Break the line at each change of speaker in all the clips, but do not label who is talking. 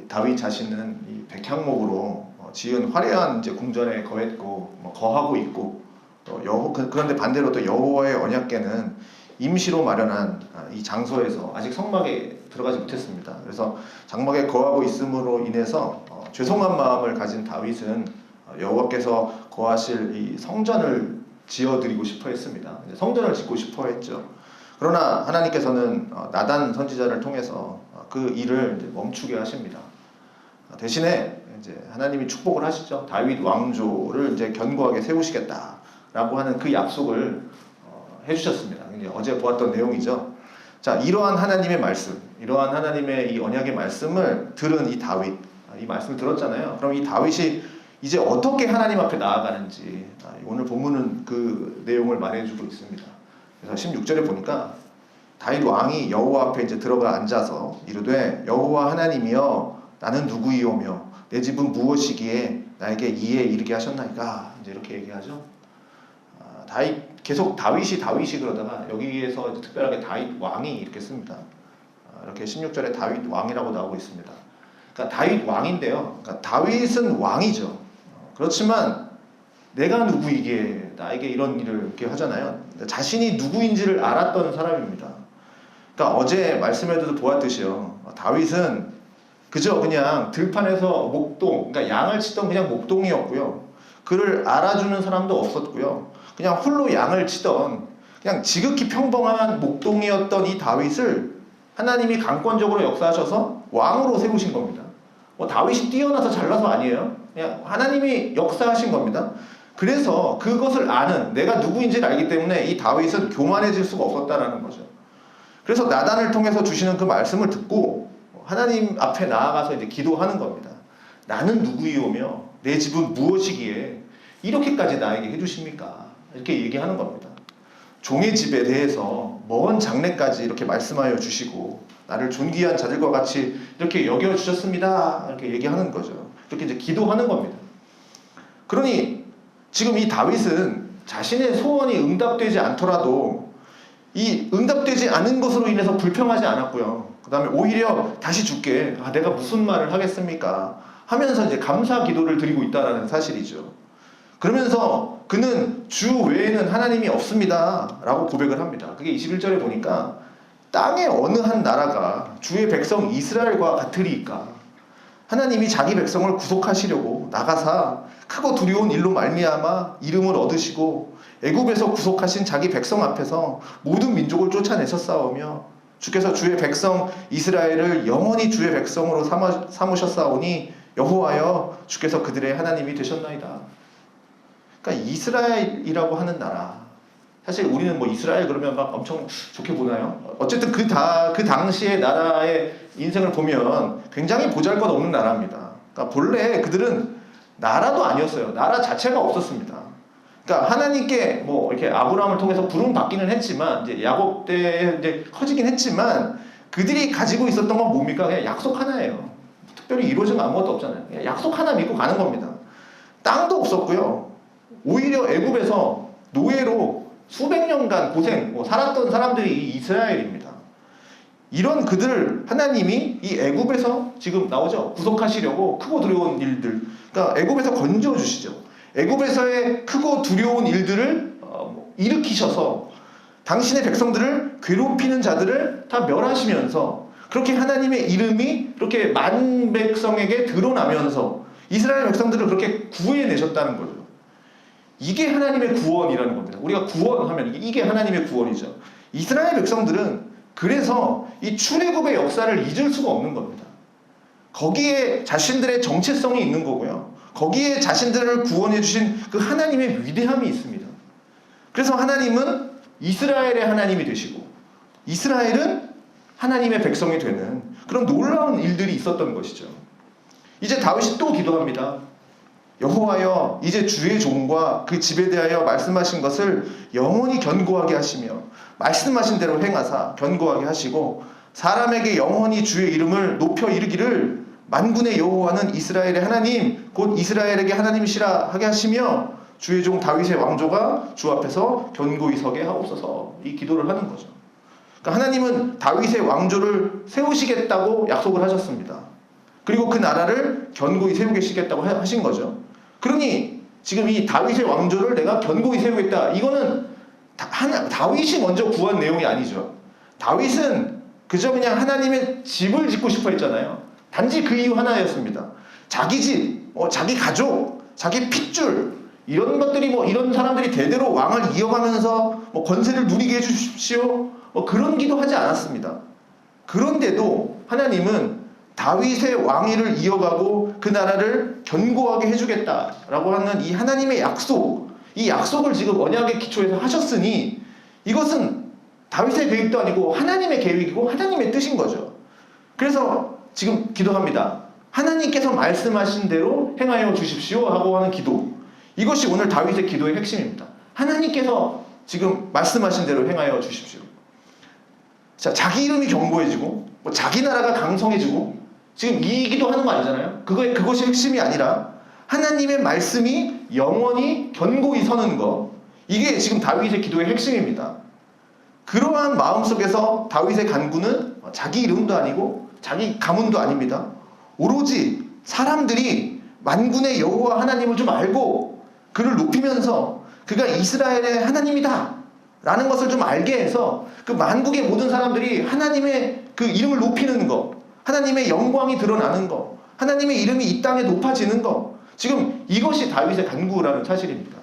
다윗 자신은 이 백향목으로 지은 화려한 이제 궁전에 거했고 거하고 있고 그런데 반대로 또 여호와의 언약궤는 임시로 마련한 이 장소에서 아직 성막에 들어가지 못했습니다. 그래서 장막에 거하고 있음으로 인해서 죄송한 마음을 가진 다윗은 여호와께서 거하실 이 성전을 지어드리고 싶어 했습니다. 성전을 짓고 싶어 했죠. 그러나 하나님께서는 나단 선지자를 통해서 그 일을 이제 멈추게 하십니다. 대신에 이제 하나님이 축복을 하시죠. 다윗 왕조를 이제 견고하게 세우시겠다라고 하는 그 약속을 해주셨습니다. 이제 어제 보았던 내용이죠. 자, 이러한 하나님의 말씀, 이러한 하나님의 이 언약의 말씀을 들은 이 다윗, 이 말씀을 들었잖아요. 그럼 이 다윗이 이제 어떻게 하나님 앞에 나아가는지 오늘 본문은 그 내용을 말해주고 있습니다. 그래서 16절에 보니까 다윗 왕이 여호와 앞에 이제 들어가 앉아서 이르되 여호와 하나님이여 나는 누구이오며 내 집은 무엇이기에 나에게 이에 이르게 하셨나이까 이제 이렇게 얘기하죠. 계속 다윗이 그러다가 여기에서 특별하게 다윗 왕이 이렇게 씁니다. 이렇게 16절에 다윗 왕이라고 나오고 있습니다. 그러니까 다윗 왕인데요. 그러니까 다윗은 왕이죠. 그렇지만 내가 누구이기에 나에게 이런 일을 이렇게 하잖아요. 자신이 누구인지를 알았던 사람입니다. 그러니까 어제 말씀에도 보았듯이요. 다윗은 그저 그냥 들판에서 목동, 그러니까 양을 치던 그냥 목동이었고요. 그를 알아주는 사람도 없었고요. 그냥 홀로 양을 치던 그냥 지극히 평범한 목동이었던 이 다윗을 하나님이 강권적으로 역사하셔서 왕으로 세우신 겁니다. 다윗이 뛰어나서 잘나서 아니에요. 그냥 하나님이 역사하신 겁니다. 그래서 그것을 아는 내가 누구인지를 알기 때문에 이 다윗은 교만해질 수가 없었다라는 거죠. 그래서 나단을 통해서 주시는 그 말씀을 듣고 하나님 앞에 나아가서 이제 기도하는 겁니다. 나는 누구이오며 내 집은 무엇이기에 이렇게까지 나에게 해주십니까? 이렇게 얘기하는 겁니다. 종의 집에 대해서 먼 장래까지 이렇게 말씀하여 주시고 나를 존귀한 자들과 같이 이렇게 여겨주셨습니다. 이렇게 얘기하는 거죠. 이렇게 이제 기도하는 겁니다. 그러니 지금 이 다윗은 자신의 소원이 응답되지 않더라도 이 응답되지 않은 것으로 인해서 불평하지 않았고요. 그 다음에 오히려 다시 줄게. 내가 무슨 말을 하겠습니까? 하면서 이제 감사 기도를 드리고 있다는 사실이죠. 그러면서 그는 주 외에는 하나님이 없습니다. 라고 고백을 합니다. 그게 21절에 보니까 땅의 어느 한 나라가 주의 백성 이스라엘과 같으리이까 하나님이 자기 백성을 구속하시려고 나가사 크고 두려운 일로 말미암아 이름을 얻으시고 애굽에서 구속하신 자기 백성 앞에서 모든 민족을 쫓아내셨사오며 주께서 주의 백성 이스라엘을 영원히 주의 백성으로 삼으셨사오니 여호와여 주께서 그들의 하나님이 되셨나이다. 그러니까 이스라엘이라고 하는 나라, 사실 우리는 뭐 이스라엘 그러면 막 엄청 좋게 보나요? 어쨌든 그 당시의 나라의 인생을 보면 굉장히 보잘것없는 나라입니다. 그러니까 본래 그들은 나라도 아니었어요. 나라 자체가 없었습니다. 그러니까 하나님께 뭐 이렇게 아브라함을 통해서 부름 받기는 했지만 이제 야곱 때 이제 커지긴 했지만 그들이 가지고 있었던 건 뭡니까? 그냥 약속 하나예요. 특별히 이루어진 건 아무것도 없잖아요. 그냥 약속 하나 믿고 가는 겁니다. 땅도 없었고요. 오히려 애굽에서 노예로 수백 년간 살았던 사람들이 이 이스라엘입니다. 이런 그들을 하나님이 이 애굽에서 지금 나오죠. 구속하시려고 크고 두려운 일들, 그러니까 애굽에서 건져 주시죠. 애굽에서의 크고 두려운 일들을 일으키셔서 당신의 백성들을 괴롭히는 자들을 다 멸하시면서 그렇게 하나님의 이름이 그렇게 만 백성에게 드러나면서 이스라엘 백성들을 그렇게 구해내셨다는 거죠. 이게 하나님의 구원이라는 겁니다. 우리가 구원하면 이게 하나님의 구원이죠. 이스라엘 백성들은 그래서 이 출애굽의 역사를 잊을 수가 없는 겁니다. 거기에 자신들의 정체성이 있는 거고요. 거기에 자신들을 구원해 주신 그 하나님의 위대함이 있습니다. 그래서 하나님은 이스라엘의 하나님이 되시고 이스라엘은 하나님의 백성이 되는 그런 놀라운 일들이 있었던 것이죠. 이제 다윗이 또 기도합니다. 여호와여 이제 주의 종과 그 집에 대하여 말씀하신 것을 영원히 견고하게 하시며 말씀하신 대로 행하사 견고하게 하시고 사람에게 영원히 주의 이름을 높여 이르기를 만군의 여호와는 이스라엘의 하나님 곧 이스라엘에게 하나님이시라 하게 하시며 주의 종 다윗의 왕조가 주 앞에서 견고히 서게 하옵소서. 이 기도를 하는 거죠. 그러니까 하나님은 다윗의 왕조를 세우시겠다고 약속을 하셨습니다. 그리고 그 나라를 견고히 세우시겠다고 하신 거죠. 그러니 지금 이 다윗의 왕조를 내가 견고히 세우겠다. 이거는 다윗이 먼저 구한 내용이 아니죠. 다윗은 그저 그냥 하나님의 집을 짓고 싶어 했잖아요. 단지 그 이유 하나였습니다. 자기 집, 자기 가족, 자기 핏줄, 이런 것들이 이런 사람들이 대대로 왕을 이어가면서 권세를 누리게 해주십시오. 그런 기도하지 않았습니다. 그런데도 하나님은 다윗의 왕위를 이어가고 그 나라를 견고하게 해주겠다라고 하는 이 하나님의 약속, 이 약속을 지금 언약의 기초에서 하셨으니 이것은 다윗의 계획도 아니고 하나님의 계획이고 하나님의 뜻인 거죠. 그래서 지금 기도합니다. 하나님께서 말씀하신 대로 행하여 주십시오 하고 하는 기도. 이것이 오늘 다윗의 기도의 핵심입니다. 하나님께서 지금 말씀하신 대로 행하여 주십시오. 자, 자기 이름이 견고해지고 자기 나라가 강성해지고 지금 이 기도하는 거 아니잖아요. 그것이 핵심이 아니라 하나님의 말씀이 영원히 견고히 서는 거. 이게 지금 다윗의 기도의 핵심입니다. 그러한 마음속에서 다윗의 간구는 자기 이름도 아니고 자기 가문도 아닙니다. 오로지 사람들이 만군의 여호와 하나님을 좀 알고 그를 높이면서 그가 이스라엘의 하나님이다 라는 것을 좀 알게 해서 그 만국의 모든 사람들이 하나님의 그 이름을 높이는 거, 하나님의 영광이 드러나는 거, 하나님의 이름이 이 땅에 높아지는 거, 지금 이것이 다윗의 간구라는 사실입니다.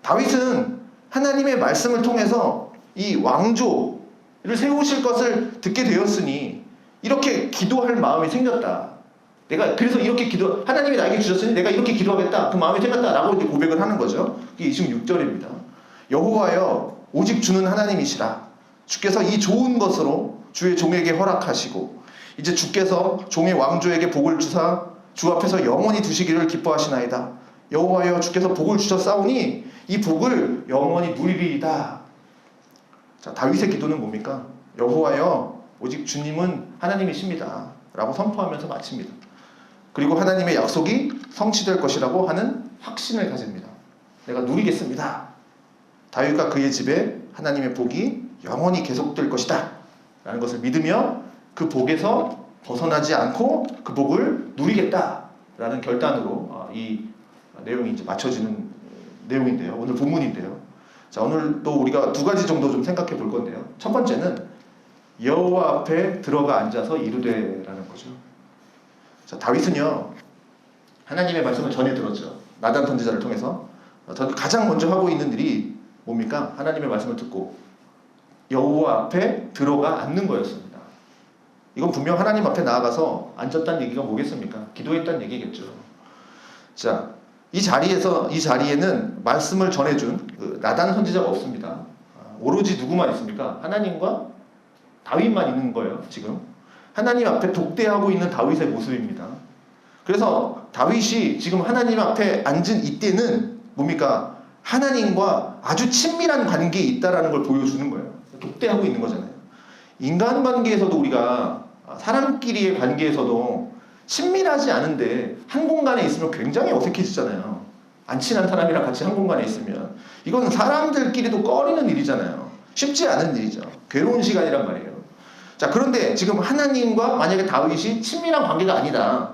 다윗은 하나님의 말씀을 통해서 이 왕조를 세우실 것을 듣게 되었으니 이렇게 기도할 마음이 생겼다. 내가 그래서 이렇게 하나님이 나에게 주셨으니 내가 이렇게 기도하겠다. 그 마음이 생겼다라고 이제 고백을 하는 거죠. 이게 26절입니다. 여호와여 오직 주는 하나님이시라. 주께서 이 좋은 것으로 주의 종에게 허락하시고 이제 주께서 종의 왕조에게 복을 주사 주 앞에서 영원히 두시기를 기뻐하시나이다. 여호와여 주께서 복을 주셨사오니 이 복을 영원히 누리리이다. 자, 다윗의 기도는 뭡니까? 여호와여 오직 주님은 하나님이십니다 라고 선포하면서 마칩니다. 그리고 하나님의 약속이 성취될 것이라고 하는 확신을 가집니다. 내가 누리겠습니다. 다윗과 그의 집에 하나님의 복이 영원히 계속될 것이다 라는 것을 믿으며 그 복에서 벗어나지 않고 그 복을 누리겠다라는 결단으로 이 내용이 이제 맞춰지는 내용인데요. 오늘 본문인데요. 자, 오늘도 우리가 두 가지 정도 좀 생각해 볼 건데요. 첫 번째는 여호와 앞에 들어가 앉아서 이르되라는 거죠. 자, 다윗은요 하나님의 말씀을 전해 들었죠. 나단 선지자를 통해서. 가장 먼저 하고 있는 일이 뭡니까? 하나님의 말씀을 듣고 여호와 앞에 들어가 앉는 거였습니다. 이건 분명 하나님 앞에 나아가서 앉았다는 얘기가 뭐겠습니까? 기도했다는 얘기겠죠. 자, 이 자리에는 말씀을 전해준 나단 선지자가 없습니다. 오로지 누구만 있습니까? 하나님과 다윗만 있는 거예요. 지금 하나님 앞에 독대하고 있는 다윗의 모습입니다. 그래서 다윗이 지금 하나님 앞에 앉은 이때는 뭡니까? 하나님과 아주 친밀한 관계에 있다라는 걸 보여주는 거예요. 독대하고 있는 거잖아요. 인간관계에서도 우리가 사람끼리의 관계에서도 친밀하지 않은데 한 공간에 있으면 굉장히 어색해지잖아요. 안 친한 사람이랑 같이 한 공간에 있으면 이건 사람들끼리도 꺼리는 일이잖아요. 쉽지 않은 일이죠. 괴로운 시간이란 말이에요. 자, 그런데 지금 하나님과 만약에 다윗이 친밀한 관계가 아니다.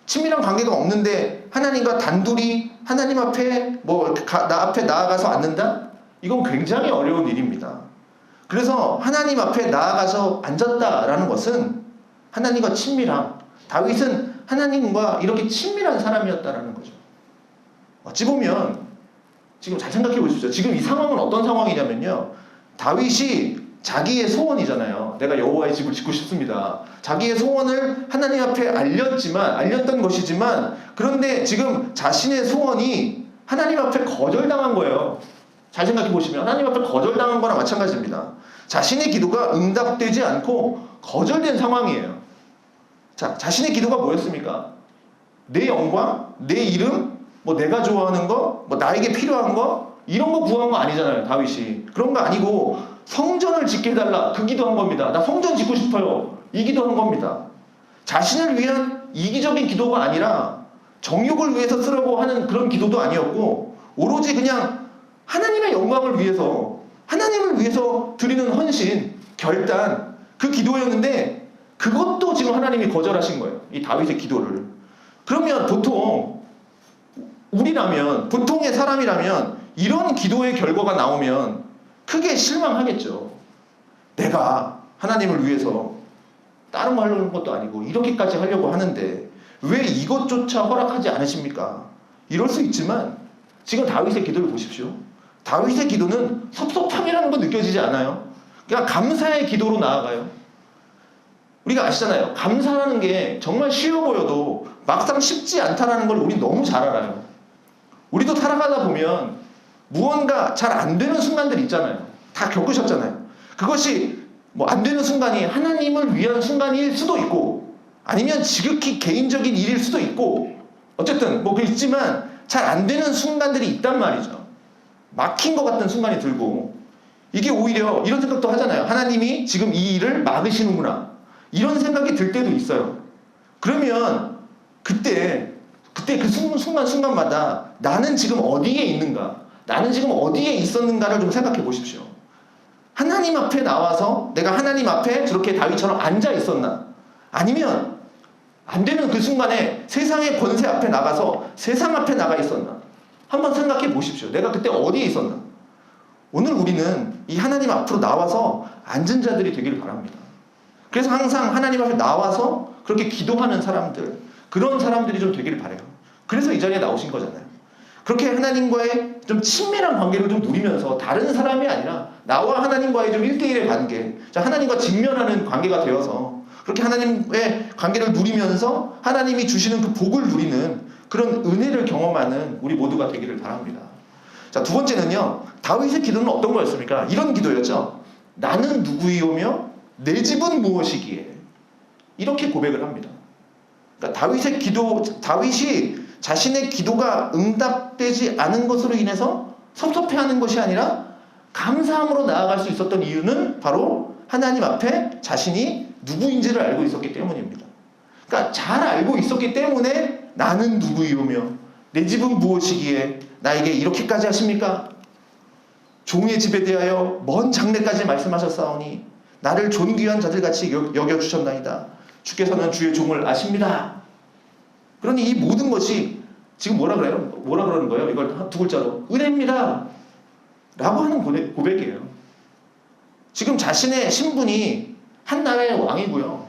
친밀한 관계가 없는데 하나님과 단둘이 하나님 앞에 나 앞에 나아가서 앉는다? 이건 굉장히 어려운 일입니다. 그래서 하나님 앞에 나아가서 앉았다라는 것은 하나님과 친밀함. 다윗은 하나님과 이렇게 친밀한 사람이었다라는 거죠. 어찌 보면 지금 잘 생각해 보십시오. 지금 이 상황은 어떤 상황이냐면요. 다윗이 자기의 소원이잖아요. 내가 여호와의 집을 짓고 싶습니다. 자기의 소원을 하나님 앞에 알렸던 것이지만 그런데 지금 자신의 소원이 하나님 앞에 거절당한 거예요. 잘 생각해 보시면 하나님 앞에 거절당한 거랑 마찬가지입니다. 자신의 기도가 응답되지 않고 거절된 상황이에요. 자, 자신의 기도가 뭐였습니까? 내 영광, 내 이름, 내가 좋아하는 거, 나에게 필요한 거 이런 거 구한 거 아니잖아요. 다윗이 그런 거 아니고 성전을 짓게 해달라 그 기도한 겁니다. 나 성전 짓고 싶어요 이 기도한 겁니다. 자신을 위한 이기적인 기도가 아니라 정욕을 위해서 쓰려고 하는 그런 기도도 아니었고 오로지 그냥 하나님의 영광을 위해서 하나님을 위해서 드리는 헌신 결단, 그 기도였는데 그것도 지금 하나님이 거절하신 거예요. 이 다윗의 기도를. 그러면 보통 우리라면, 보통의 사람이라면 이런 기도의 결과가 나오면 크게 실망하겠죠. 내가 하나님을 위해서 다른 거 하려는 것도 아니고 이렇게까지 하려고 하는데 왜 이것조차 허락하지 않으십니까? 이럴 수 있지만 지금 다윗의 기도를 보십시오. 다윗의 기도는 섭섭함이라는 거 느껴지지 않아요. 그냥 감사의 기도로 나아가요. 우리가 아시잖아요. 감사라는 게 정말 쉬워 보여도 막상 쉽지 않다는 걸 우리 너무 잘 알아요. 우리도 살아가다 보면 무언가 잘 안 되는 순간들 있잖아요. 다 겪으셨잖아요. 그것이 뭐 안 되는 순간이 하나님을 위한 순간일 수도 있고 아니면 지극히 개인적인 일일 수도 있고 어쨌든 뭐 있지만 잘 안 되는 순간들이 있단 말이죠. 막힌 것 같은 순간이 들고 이게 오히려 이런 생각도 하잖아요. 하나님이 지금 이 일을 막으시는구나. 이런 생각이 들 때도 있어요. 그러면 그때 그 순간마다 나는 지금 어디에 있는가? 나는 지금 어디에 있었는가를 좀 생각해 보십시오. 하나님 앞에 나와서 내가 하나님 앞에 저렇게 다윗처럼 앉아 있었나? 아니면 안 되는 그 순간에 세상의 권세 앞에 나가서 세상 앞에 나가 있었나? 한번 생각해 보십시오. 내가 그때 어디에 있었나? 오늘 우리는 이 하나님 앞으로 나와서 앉은 자들이 되기를 바랍니다. 그래서 항상 하나님 앞에 나와서 그렇게 기도하는 사람들, 그런 사람들이 좀 되기를 바라요. 그래서 이 자리에 나오신 거잖아요. 그렇게 하나님과의 좀 친밀한 관계를 좀 누리면서 다른 사람이 아니라 나와 하나님과의 좀 1대1의 관계, 하나님과 직면하는 관계가 되어서 그렇게 하나님의 관계를 누리면서 하나님이 주시는 그 복을 누리는 그런 은혜를 경험하는 우리 모두가 되기를 바랍니다. 자, 두 번째는요. 다윗의 기도는 어떤 거였습니까? 이런 기도였죠. 나는 누구이오며 내 집은 무엇이기에? 이렇게 고백을 합니다. 그러니까 다윗이 자신의 기도가 응답되지 않은 것으로 인해서 섭섭해하는 것이 아니라 감사함으로 나아갈 수 있었던 이유는 바로 하나님 앞에 자신이 누구인지를 알고 있었기 때문입니다. 그러니까 잘 알고 있었기 때문에 나는 누구이오며 내 집은 무엇이기에 나에게 이렇게까지 하십니까? 종의 집에 대하여 먼 장래까지 말씀하셨사오니 나를 존귀한 자들같이 여겨주셨나이다. 주께서는 주의 종을 아십니다. 그러니 이 모든 것이 지금 뭐라 그러는 거예요? 이걸 두 글자로 은혜입니다. 라고 하는 고백이에요. 지금 자신의 신분이 한 나라의 왕이고요.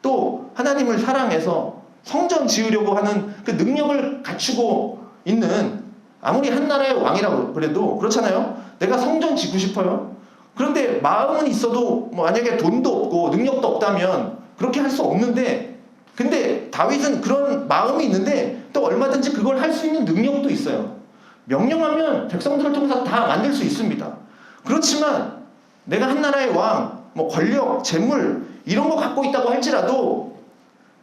또 하나님을 사랑해서 성전 지으려고 하는 그 능력을 갖추고 있는 아무리 한 나라의 왕이라고 그래도 그렇잖아요. 내가 성전 짓고 싶어요. 그런데 마음은 있어도 만약에 돈도 없고 능력도 없다면 그렇게 할 수 없는데 근데 다윗은 그런 마음이 있는데 또 얼마든지 그걸 할 수 있는 능력도 있어요. 명령하면 백성들을 통해서 다 만들 수 있습니다. 그렇지만 내가 한 나라의 왕, 권력, 재물 이런 거 갖고 있다고 할지라도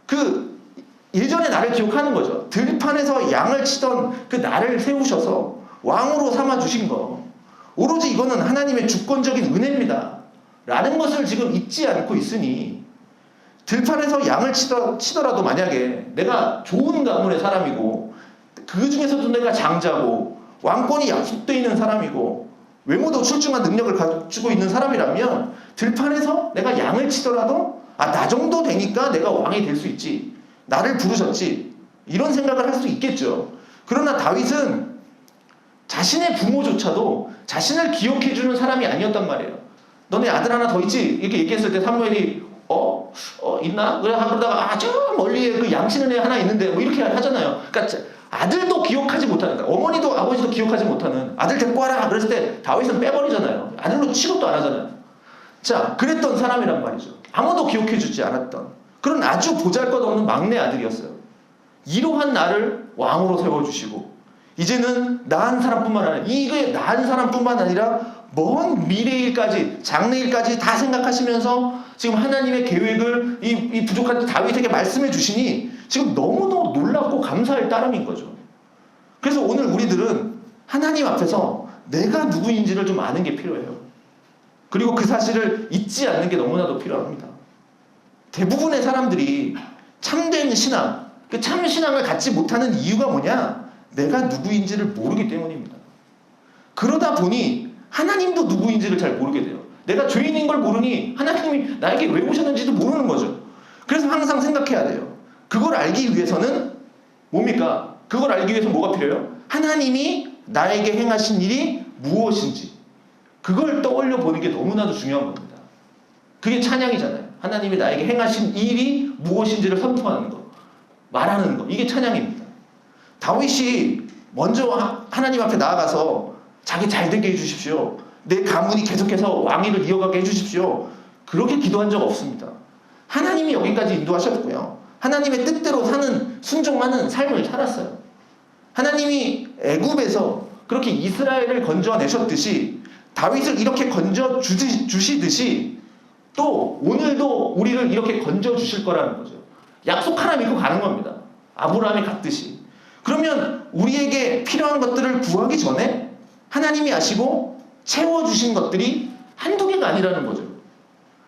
그 예전에 나를 기억하는 거죠. 들판에서 양을 치던 그 나를 세우셔서 왕으로 삼아주신 거. 오로지 이거는 하나님의 주권적인 은혜입니다. 라는 것을 지금 잊지 않고 있으니 들판에서 양을 치더라도 만약에 내가 좋은 가문의 사람이고 그 중에서도 내가 장자고 왕권이 약속되어 있는 사람이고 외모도 출중한 능력을 가지고 있는 사람이라면 들판에서 내가 양을 치더라도 나 정도 되니까 내가 왕이 될 수 있지. 나를 부르셨지. 이런 생각을 할 수 있겠죠. 그러나 다윗은 자신의 부모조차도 자신을 기억해주는 사람이 아니었단 말이에요. 너네 아들 하나 더 있지? 이렇게 얘기했을 때 사무엘이 있나? 그러다가 저 멀리에 그 양치는 애 하나 있는데 이렇게 하잖아요. 그러니까 아들도 기억하지 못하는, 어머니도 아버지도 기억하지 못하는 아들 데리고 와라 그랬을 때 다윗은 빼버리잖아요. 아들로 취급도 안 하잖아요. 자, 그랬던 사람이란 말이죠. 아무도 기억해주지 않았던 그런 아주 보잘것없는 막내 아들이었어요. 이러한 나를 왕으로 세워주시고 이제는 나은 사람뿐만 아니라 먼 미래일까지 장래일까지 다 생각하시면서 지금 하나님의 계획을 이 부족한 다윗에게 말씀해 주시니 지금 너무너무 놀랍고 감사할 따름인 거죠. 그래서 오늘 우리들은 하나님 앞에서 내가 누구인지를 좀 아는 게 필요해요. 그리고 그 사실을 잊지 않는 게 너무나도 필요합니다. 대부분의 사람들이 참된 신앙, 그 참 신앙을 갖지 못하는 이유가 뭐냐? 내가 누구인지를 모르기 때문입니다. 그러다 보니 하나님도 누구인지를 잘 모르게 돼요. 내가 죄인인 걸 모르니 하나님이 나에게 왜 오셨는지도 모르는 거죠. 그래서 항상 생각해야 돼요. 그걸 알기 위해서는 뭡니까? 그걸 알기 위해서 뭐가 필요해요? 하나님이 나에게 행하신 일이 무엇인지 그걸 떠올려 보는 게 너무나도 중요한 겁니다. 그게 찬양이잖아요. 하나님이 나에게 행하신 일이 무엇인지를 선포하는 거, 말하는 거, 이게 찬양입니다. 다윗이 먼저 하나님 앞에 나아가서 자기 잘되게 해주십시오, 내 가문이 계속해서 왕위를 이어가게 해주십시오, 그렇게 기도한 적 없습니다. 하나님이 여기까지 인도하셨고요, 하나님의 뜻대로 사는, 순종하는 삶을 살았어요. 하나님이 애굽에서 그렇게 이스라엘을 건져내셨듯이 다윗을 이렇게 건져주시듯이 또 오늘도 우리를 이렇게 건져주실 거라는 거죠. 약속 하나 믿고 가는 겁니다. 아브라함이 갔듯이. 그러면 우리에게 필요한 것들을 구하기 전에 하나님이 아시고 채워주신 것들이 한두 개가 아니라는 거죠.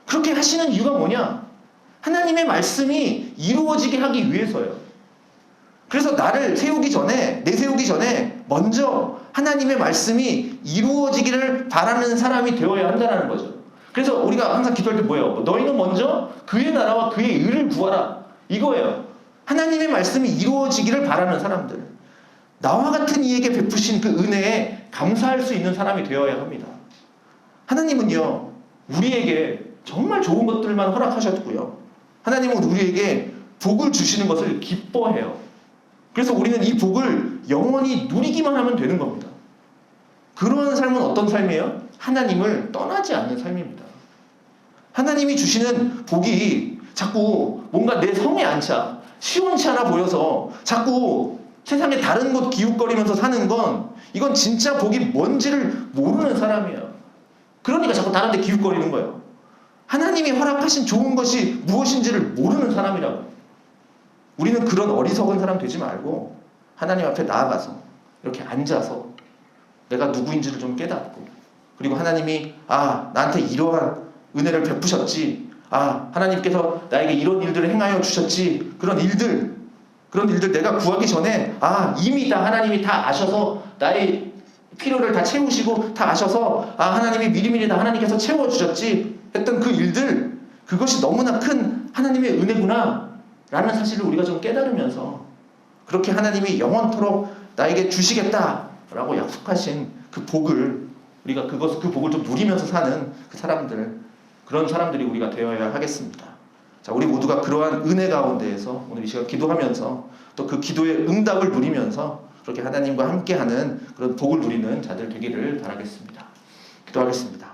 그렇게 하시는 이유가 뭐냐? 하나님의 말씀이 이루어지게 하기 위해서예요. 그래서 나를 세우기 전에, 내세우기 전에 먼저 하나님의 말씀이 이루어지기를 바라는 사람이 되어야 한다는 거죠. 그래서 우리가 항상 기도할 때 뭐예요? 너희는 먼저 그의 나라와 그의 의를 구하라, 이거예요. 하나님의 말씀이 이루어지기를 바라는 사람들, 나와 같은 이에게 베푸신 그 은혜에 감사할 수 있는 사람이 되어야 합니다. 하나님은요, 우리에게 정말 좋은 것들만 허락하셨고요, 하나님은 우리에게 복을 주시는 것을 기뻐해요. 그래서 우리는 이 복을 영원히 누리기만 하면 되는 겁니다. 그러한 삶은 어떤 삶이에요? 하나님을 떠나지 않는 삶입니다. 하나님이 주시는 복이 자꾸 뭔가 내 성에 안 차, 시원치 않아 보여서 자꾸 세상에 다른 곳 기웃거리면서 사는 건, 이건 진짜 복이 뭔지를 모르는 사람이에요. 그러니까 자꾸 다른 데 기웃거리는 거예요. 하나님이 허락하신 좋은 것이 무엇인지를 모르는 사람이라고. 우리는 그런 어리석은 사람 되지 말고 하나님 앞에 나아가서 이렇게 앉아서 내가 누구인지를 좀 깨닫고, 그리고 하나님이 나한테 이러한 은혜를 베푸셨지, 하나님께서 나에게 이런 일들을 행하여 주셨지, 그런 일들 내가 구하기 전에 이미 다 하나님이 다 아셔서 나의 필요를 다 채우시고 다 아셔서 하나님이 미리미리 다 하나님께서 채워주셨지 했던 그 일들, 그것이 너무나 큰 하나님의 은혜구나 라는 사실을 우리가 좀 깨달으면서, 그렇게 하나님이 영원토록 나에게 주시겠다라고 약속하신 그 복을, 우리가 그 복을 좀 누리면서 사는 그 사람들, 그런 사람들이 우리가 되어야 하겠습니다. 자, 우리 모두가 그러한 은혜 가운데에서 오늘 이 시간 기도하면서 또 그 기도의 응답을 누리면서 그렇게 하나님과 함께하는 그런 복을 누리는 자들 되기를 바라겠습니다. 기도하겠습니다.